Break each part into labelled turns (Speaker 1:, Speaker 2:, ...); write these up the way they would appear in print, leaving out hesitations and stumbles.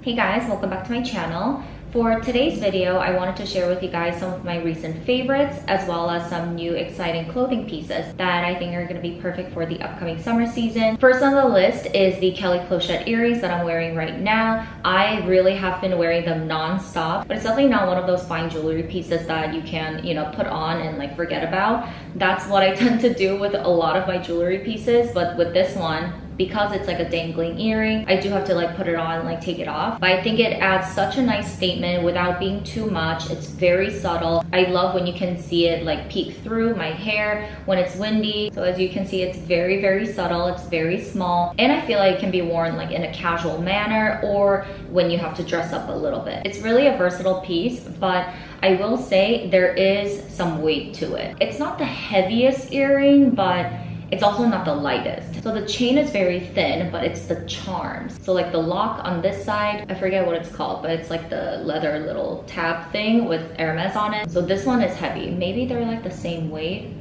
Speaker 1: Hey guys, welcome back to my channel. For today's video, I wanted to share with you guys some of my recent favorites as well as some new exciting clothing pieces that I think are going to be perfect for the upcoming summer season. First on the list is the CLCOHETTE earrings that I'm wearing right now. I really have been wearing them non-stop, but it's definitely not one of those fine jewelry pieces that you can, put on and like forget about. That's what I tend to do with a lot of my jewelry pieces, but with this one, because it's like a dangling earring, I do have to like put it on and like take it off. But I think it adds such a nice statement without being too much. It's very subtle. I love when you can see it like peek through my hair when it's windy. So as you can see, it's very, very subtle. It's very small. And I feel like it can be worn like in a casual manner or when you have to dress up a little bit. It's really a versatile piece, but I will say there is some weight to it. It's not the heaviest earring, but it's also not the lightest. So the chain is very thin, but it's the charms. So like the lock on this side, I forget what it's called, but it's like the leather little tab thing with Hermes on it. So this one is heavy. Maybe they're like the same weight.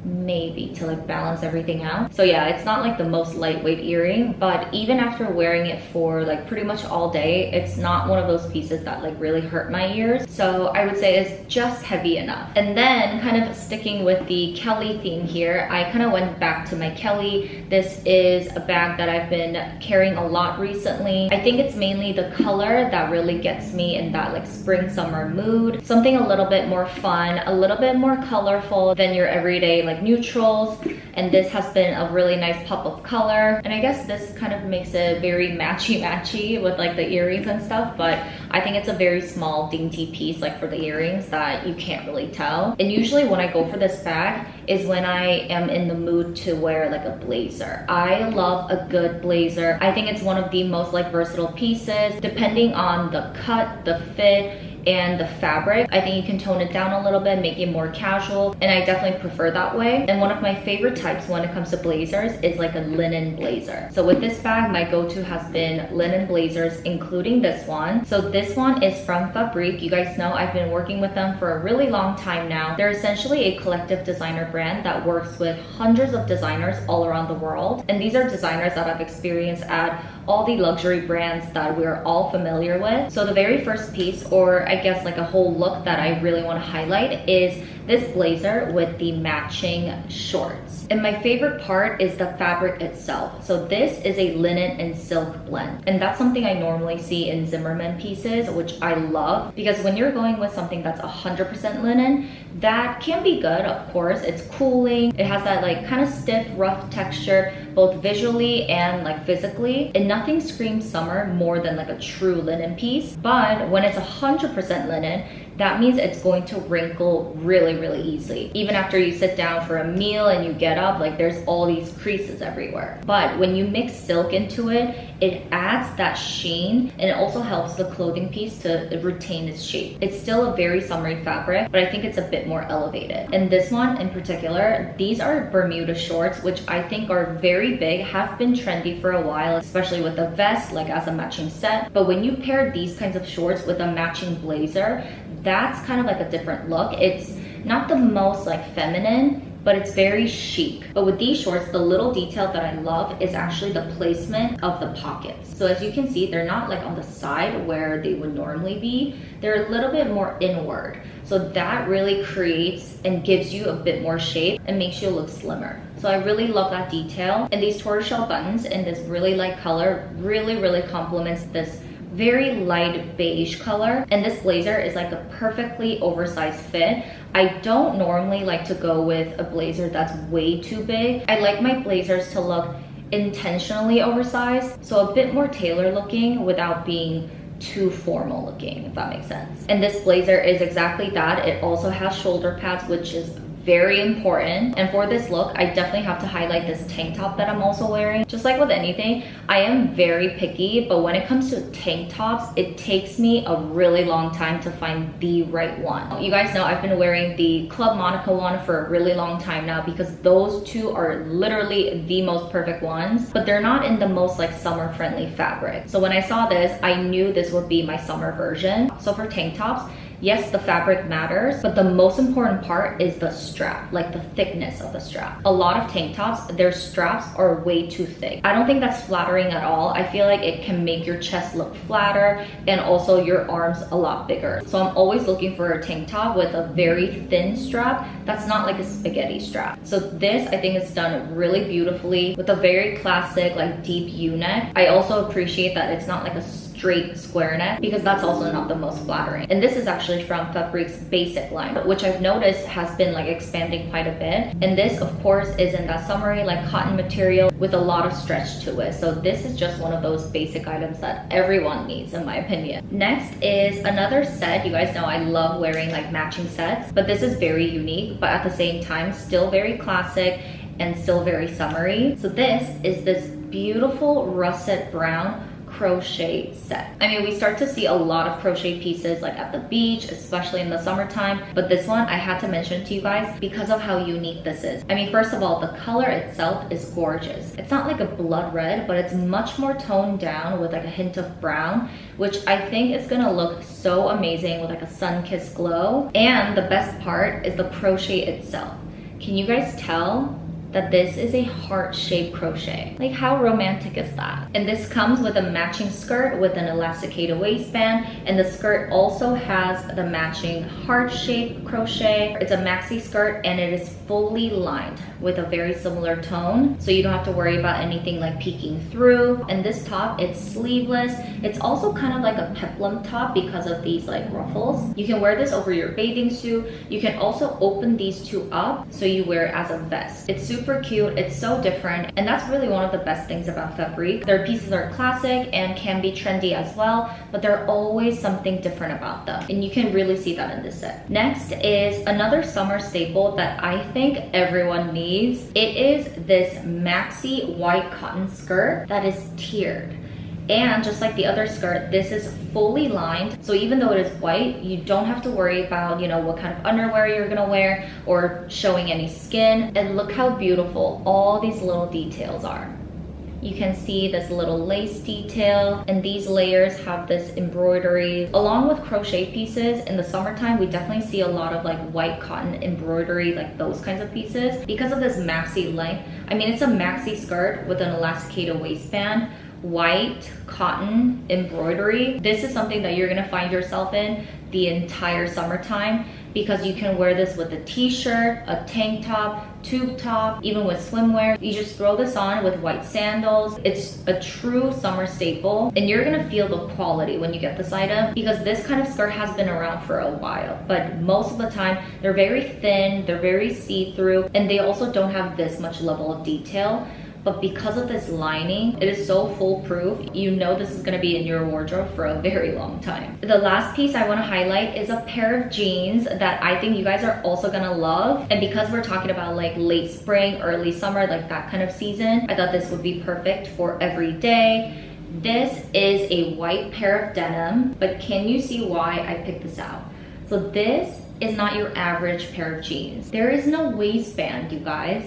Speaker 1: Maybe to like balance everything out. So yeah, it's not like the most lightweight earring, but even after wearing it for like pretty much all day, it's not one of those pieces that like really hurt my ears. So I would say it's just heavy enough. And then kind of sticking with the Kelly theme here, I kind of went back to my Kelly. This is a bag that I've been carrying a lot recently. I think it's mainly the color that really gets me in that like spring summer mood. Something a little bit more fun, a little bit more colorful than your everyday like neutrals, and this has been a really nice pop of color, and I guess this kind of makes it very matchy with like the earrings and stuff, but I think it's a very small dainty piece like for the earrings that you can't really tell. And usually when I go for this bag is when I am in the mood to wear like a blazer. I love a good blazer. I think it's one of the most like versatile pieces depending on the cut, the fit, and the fabric. I think you can tone it down a little bit, make it more casual, and I definitely prefer that way. And one of my favorite types when it comes to blazers is like a linen blazer. So with this bag, my go-to has been linen blazers, including this one. So this one is from Fabrique. You guys know I've been working with them for a really long time now. They're essentially a collective designer brand that works with hundreds of designers all around the world. And these are designers that I've experienced at all the luxury brands that we're all familiar with. So the very first piece, or I guess like a whole look that I really want to highlight, is this blazer with the matching shorts. And my favorite part is the fabric itself. So this is a linen and silk blend. And that's something I normally see in Zimmermann pieces, which I love, because when you're going with something that's 100% linen, that can be good, of course. It's cooling. It has that like kind of stiff, rough texture, both visually and like physically. And nothing screams summer more than like a true linen piece. But when it's 100% linen, that means it's going to wrinkle really, really easily. Even after you sit down for a meal and you get up, like there's all these creases everywhere. But when you mix silk into it, it adds that sheen, and it also helps the clothing piece to retain its shape. It's still a very summery fabric, but I think it's a bit more elevated. And this one in particular, these are Bermuda shorts, which I think are very big, have been trendy for a while, especially with the vest, like as a matching set. But when you pair these kinds of shorts with a matching blazer, that's kind of like a different look. It's not the most like feminine, but it's very chic. But with these shorts, the little detail that I love is actually the placement of the pockets. So as you can see, they're not like on the side where they would normally be. They're a little bit more inward. So that really creates and gives you a bit more shape and makes you look slimmer. So I really love that detail. And these tortoiseshell buttons in this really light color really complements this very light beige color. And this blazer is like a perfectly oversized fit. I don't normally like to go with a blazer that's way too big. I like my blazers to look intentionally oversized, so a bit more tailor looking without being too formal looking, if that makes sense. And this blazer is exactly that. It also has shoulder pads, which is very important. And for this look, I definitely have to highlight this tank top that I'm also wearing. Just like with anything, I am very picky, but when it comes to tank tops, it takes me a really long time to find the right one. You guys know I've been wearing the Club Monaco one for a really long time now, because those two are literally the most perfect ones, but they're not in the most like summer friendly fabric. So when I saw this, I knew this would be my summer version. So for tank tops, Yes, the fabric matters, but the most important part is the strap, like the thickness of the strap. A lot of tank tops, their straps are way too thick. I don't think that's flattering at all. I feel like it can make your chest look flatter and also your arms a lot bigger. So I'm always looking for a tank top with a very thin strap that's not like a spaghetti strap. So this, I think, is done really beautifully with a very classic like deep U-neck. I also appreciate that it's not like a straight square neck because that's also not the most flattering. And this is actually from Fabrique's basic line, which I've noticed has been like expanding quite a bit. And this, of course, is in that summery like cotton material with a lot of stretch to it. So this is just one of those basic items that everyone needs, in my opinion. Next is another set. You guys know I love wearing like matching sets, but this is very unique, but at the same time still very classic and still very summery. So this is this beautiful russet brown crochet set. I mean, we start to see a lot of crochet pieces like at the beach, especially in the summertime, but this one I had to mention to you guys because of how unique this is. I mean, first of all, the color itself is gorgeous. It's not like a blood red, but it's much more toned down with like a hint of brown, which I think is gonna look so amazing with like a sun-kissed glow. And the best part is the crochet itself. Can you guys tell that this is a heart-shaped crochet? Like, how romantic is that? And this comes with a matching skirt with an elasticated waistband, and the skirt also has the matching heart-shaped crochet. It's a maxi skirt and it is fully lined with a very similar tone, so you don't have to worry about anything like peeking through. And this top, it's sleeveless. It's also kind of like a peplum top because of these like ruffles. You can wear this over your bathing suit. You can also open these two up so you wear it as a vest. It's super cute. It's so different, and that's really one of the best things about Fabrique. Their pieces are classic and can be trendy as well, but there are always something different about them, and you can really see that in this set. Next is another summer staple that I think everyone needs. It is this maxi white cotton skirt that is tiered. And just like the other skirt, this is fully lined. So even though it is white, you don't have to worry about, you know, what kind of underwear you're gonna wear or showing any skin. And look how beautiful all these little details are. You can see this little lace detail, and these layers have this embroidery. Along with crochet pieces, in the summertime, we definitely see a lot of like white cotton embroidery, like those kinds of pieces. Because of this maxi length, I mean, it's a maxi skirt with an elasticated waistband, white cotton embroidery. This is something that you're gonna find yourself in the entire summertime because you can wear this with a t-shirt, a tank top, tube top, even with swimwear. You just throw this on with white sandals. It's a true summer staple, and you're gonna feel the quality when you get this item because this kind of skirt has been around for a while, but most of the time they're very thin, they're very see-through, and they also don't have this much level of detail. But because of this lining, it is so foolproof. You know this is gonna be in your wardrobe for a very long time. The last piece I wanna highlight is a pair of jeans that I think you guys are also gonna love. And because we're talking about like late spring, early summer, like that kind of season, I thought this would be perfect for every day. This is a white pair of denim, but can you see why I picked this out? So this is not your average pair of jeans. There is no waistband, you guys.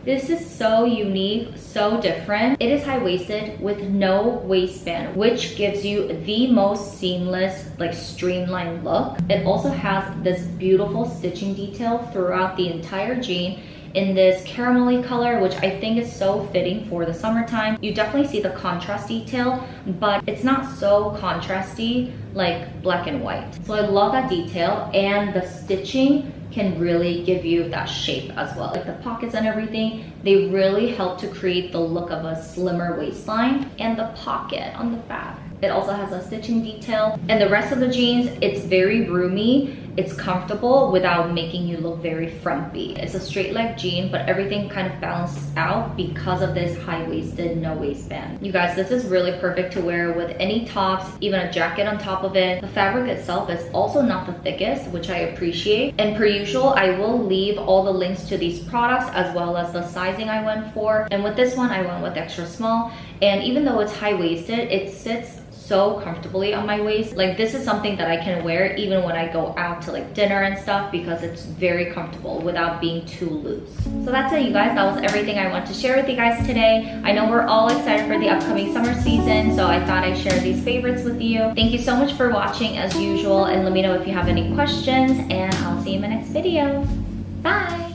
Speaker 1: This is so unique, so different. It is high-waisted with no waistband, which gives you the most seamless, like streamlined look. It also has this beautiful stitching detail throughout the entire jean in this caramelly color, which I think is so fitting for the summertime. You definitely see the contrast detail, but it's not so contrasty like black and white. So I love that detail, and the stitching can really give you that shape as well. Like the pockets and everything, they really help to create the look of a slimmer waistline. And the pocket on the back, it also has a stitching detail. And the rest of the jeans, it's very roomy. It's comfortable without making you look very frumpy. It's a straight leg jean, but everything kind of balances out because of this high-waisted, no waistband. You guys, this is really perfect to wear with any tops, even a jacket on top of it. The fabric itself is also not the thickest, which I appreciate. And per usual, I will leave all the links to these products as well as the sizing I went for. And with this one, I went with extra small. And even though it's high-waisted, it sits so comfortably on my waist. Like this is something that I can wear even when I go out to like dinner and stuff because it's very comfortable without being too loose. So that's it, you guys. That was everything I want to share with you guys today. I know we're all excited for the upcoming summer season, so I thought I'd share these favorites with you. Thank you so much for watching as usual, and let me know if you have any questions, and I'll see you in my next video. Bye!